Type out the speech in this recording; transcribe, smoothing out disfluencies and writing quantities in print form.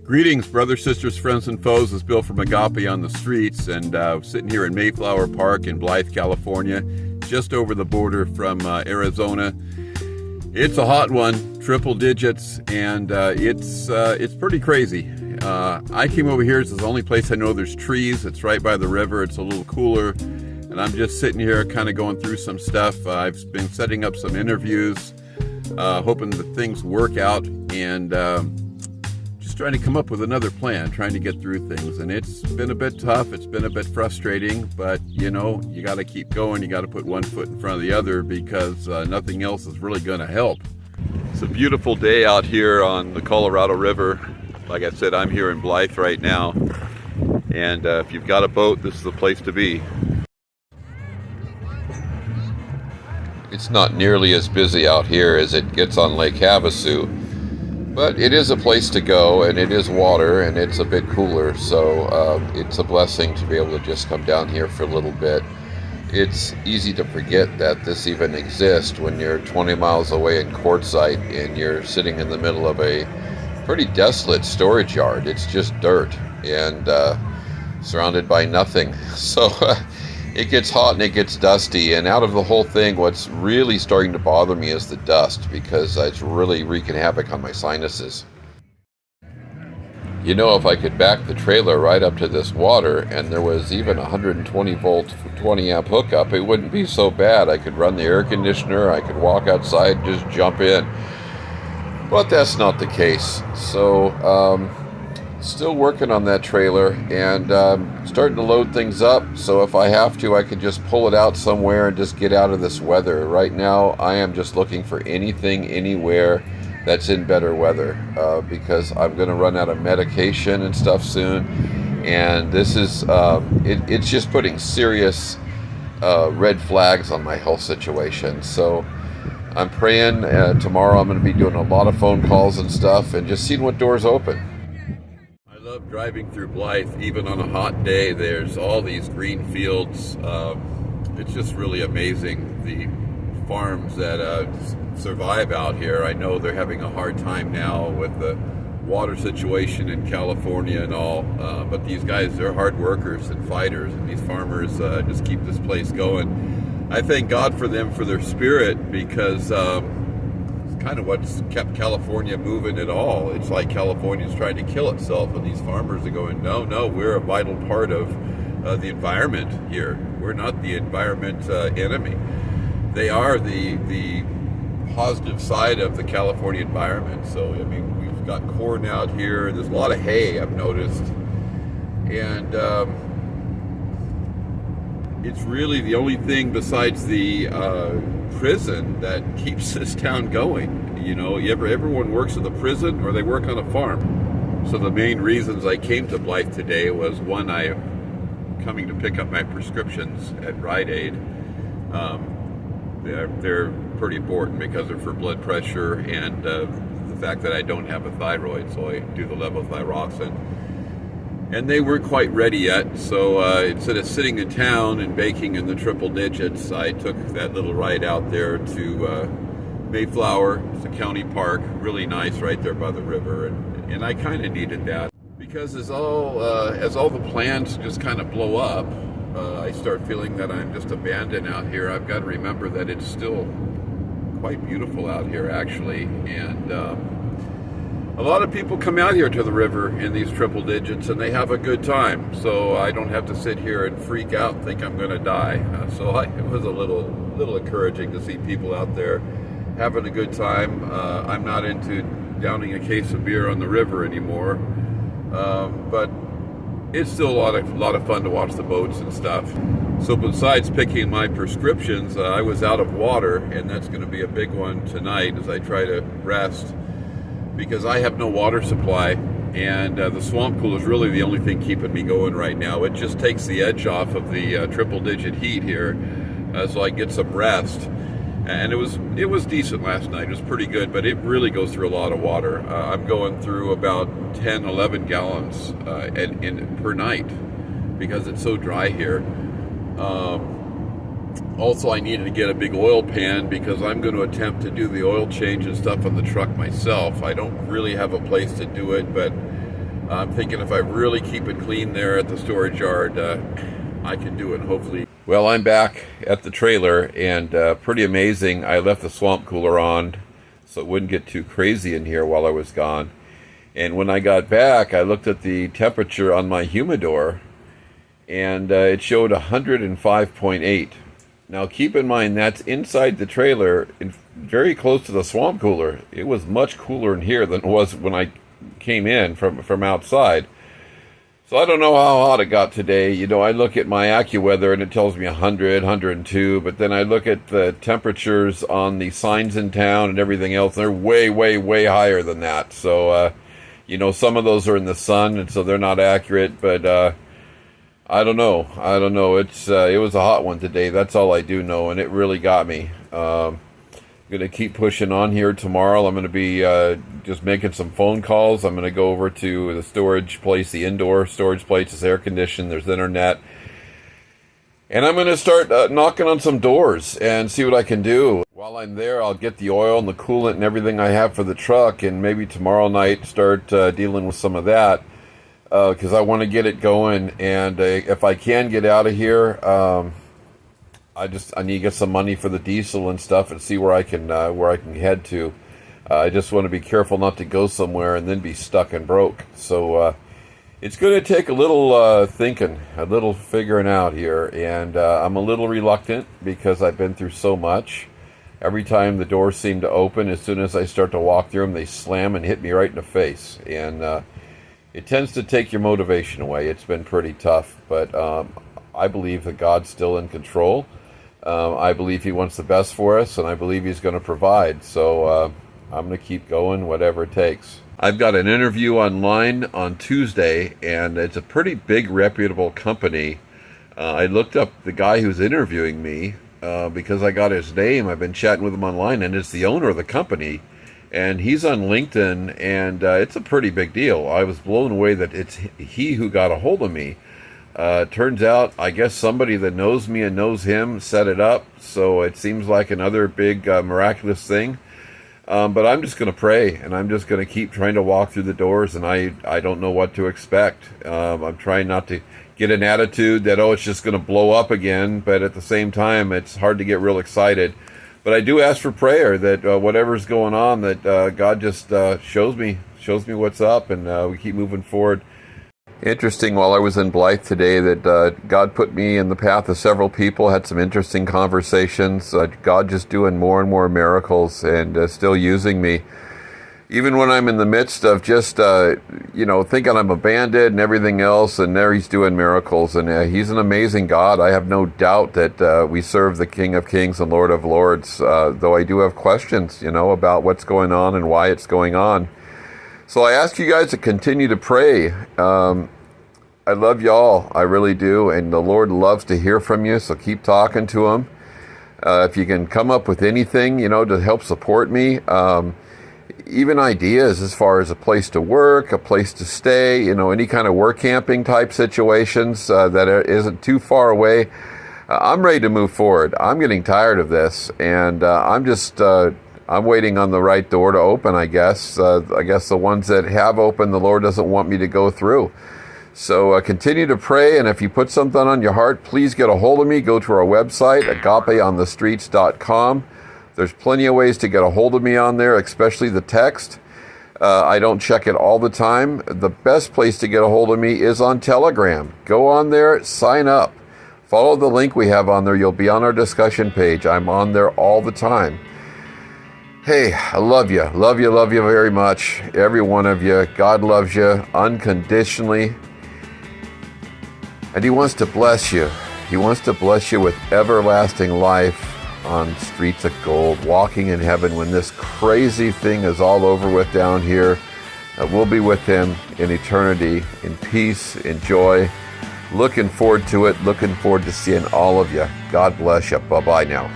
Greetings, brothers, sisters, friends, and foes. It's Bill from Agape on the streets, and sitting here in Mayflower Park in Blythe, California, just over the border from Arizona. It's a hot one, triple digits, and it's pretty crazy. I came over here. It's the only place I know there's trees. It's right by the river. It's a little cooler, and I'm just sitting here kind of going through some stuff. I've been setting up some interviews, hoping that things work out, and just trying to come up with another plan, trying to get through things. And it's been a bit tough. It's been a bit frustrating, but you know, you got to keep going. You got to put one foot in front of the other because nothing else is really going to help. It's a beautiful day out here on the Colorado River. Like I said, I'm here in Blythe right now. And if you've got a boat, this is the place to be. It's not nearly as busy out here as it gets on Lake Havasu. But it is a place to go, and it is water, and it's a bit cooler, so it's a blessing to be able to just come down here for a little bit. It's easy to forget that this even exists when you're 20 miles away in Quartzsite and you're sitting in the middle of a pretty desolate storage yard. It's just dirt and surrounded by nothing. So it gets hot and it gets dusty, and out of the whole thing, what's really starting to bother me is the dust, because it's really wreaking havoc on my sinuses. You know, if I could back the trailer right up to this water and there was even 120 volt 20 amp hookup, it wouldn't be so bad. I could run the air conditioner, I could walk outside, just jump in. But that's not the case. So still working on that trailer, and starting to load things up, so if I have to, I can just pull it out somewhere and just get out of this weather. Right now I am just looking for anything, anywhere that's in better weather, because I'm going to run out of medication and stuff soon, and this is it's just putting serious red flags on my health situation. So I'm praying. Tomorrow I'm going to be doing a lot of phone calls and stuff and just seeing what doors open. I love driving through Blythe. Even on a hot day, there's all these green fields. It's just really amazing, the farms that survive out here. I know they're having a hard time now with the water situation in California and all, but these guys, they're hard workers and fighters, and these farmers just keep this place going. I thank God for them, for their spirit, because it's kind of what's kept California moving at all. It's like California's trying to kill itself, and these farmers are going, no, we're a vital part of the environment here. We're not the environment enemy. They are the positive side of the California environment. So, I mean, we've got corn out here. There's a lot of hay, I've noticed. And it's really the only thing besides the prison that keeps this town going. You know, everyone works at the prison or they work on a farm. So the main reasons I came to Blythe today was, one, I'm coming to pick up my prescriptions at Rite Aid. They're pretty important because they're for blood pressure and the fact that I don't have a thyroid, so I do the levothyroxine. And they weren't quite ready yet, so instead of sitting in town and baking in the triple digits, I took that little ride out there to Mayflower. It's a county park, really nice right there by the river, and I kind of needed that. Because as all the plans just kind of blow up, I start feeling that I'm just abandoned out here. I've got to remember that it's still quite beautiful out here, actually, and a lot of people come out here to the river in these triple digits and they have a good time, so I don't have to sit here and freak out and think I'm going to die. It was a little encouraging to see people out there having a good time. I'm not into downing a case of beer on the river anymore, but it's still a lot of fun to watch the boats and stuff. So besides picking my prescriptions, I was out of water, and that's going to be a big one tonight as I try to rest, because I have no water supply, and the swamp pool is really the only thing keeping me going right now. It just takes the edge off of the triple digit heat here, so I get some rest. And it was decent last night. It was pretty good, but it really goes through a lot of water. I'm going through about 10, 11 gallons per night because it's so dry here. Also, I needed to get a big oil pan because I'm going to attempt to do the oil change and stuff on the truck myself. I don't really have a place to do it, but I'm thinking if I really keep it clean there at the storage yard, I can do it, hopefully. Well, I'm back at the trailer, and pretty amazing. I left the swamp cooler on so it wouldn't get too crazy in here while I was gone. And when I got back, I looked at the temperature on my humidor, and it showed 105.8. Now, keep in mind, that's inside the trailer, very close to the swamp cooler. It was much cooler in here than it was when I came in from outside. So I don't know how hot it got today. You know, I look at my AccuWeather and it tells me 100, 102, but then I look at the temperatures on the signs in town and everything else, and they're way, way, way higher than that. So, you know, some of those are in the sun, and so they're not accurate, but I don't know. It was a hot one today. That's all I do know, and it really got me. I'm going to keep pushing on here tomorrow. I'm going to be just making some phone calls. I'm going to go over to the storage place, the indoor storage place. It's air conditioned. There's internet. And I'm going to start knocking on some doors and see what I can do. While I'm there, I'll get the oil and the coolant and everything I have for the truck, and maybe tomorrow night start dealing with some of that because I want to get it going. And if I can get out of here, I need to get some money for the diesel and stuff and see where I can head to. I just want to be careful not to go somewhere and then be stuck and broke. So it's going to take a little thinking, a little figuring out here, and I'm a little reluctant because I've been through so much. Every time the doors seem to open, as soon as I start to walk through them, they slam and hit me right in the face, and it tends to take your motivation away. It's been pretty tough, but I believe that God's still in control. I believe He wants the best for us, and I believe He's going to provide. So I'm going to keep going, whatever it takes. I've got an interview online on Tuesday, and it's a pretty big, reputable company. I looked up the guy who's interviewing me because I got his name. I've been chatting with him online, and it's the owner of the company. And he's on LinkedIn, and it's a pretty big deal. I was blown away that it's he who got a hold of me. Turns out, I guess somebody that knows me and knows him set it up, so it seems like another big miraculous thing. But I'm just going to pray, and I'm just going to keep trying to walk through the doors, and I don't know what to expect. I'm trying not to get an attitude that, it's just going to blow up again, but at the same time, it's hard to get real excited. But I do ask for prayer that whatever's going on, that God just shows me what's up, and we keep moving forward. Interesting, while I was in Blythe today, that God put me in the path of several people, had some interesting conversations. God just doing more and more miracles and still using me. Even when I'm in the midst of just, thinking I'm abandoned and everything else, and there He's doing miracles. And He's an amazing God. I have no doubt that we serve the King of Kings and Lord of Lords, though I do have questions, about what's going on and why it's going on. So I ask you guys to continue to pray. I love y'all. I really do. And the Lord loves to hear from you, so keep talking to Him. If you can come up with anything, to help support me, even ideas as far as a place to work, a place to stay, any kind of work camping type situations that isn't too far away. I'm ready to move forward. I'm getting tired of this, and I'm waiting on the right door to open, I guess. I guess the ones that have opened, the Lord doesn't want me to go through. So continue to pray, and if you put something on your heart, please get a hold of me. Go to our website, agapeonthestreets.com. There's plenty of ways to get a hold of me on there, especially the text. I don't check it all the time. The best place to get a hold of me is on Telegram. Go on there, sign up. Follow the link we have on there. You'll be on our discussion page. I'm on there all the time. Hey, I love you. Love you very much. Every one of you. God loves you unconditionally. And He wants to bless you. He wants to bless you with everlasting life on streets of gold, walking in heaven when this crazy thing is all over with down here. We'll be with Him in eternity, in peace, in joy. Looking forward to it. Looking forward to seeing all of you. God bless you. Bye-bye now.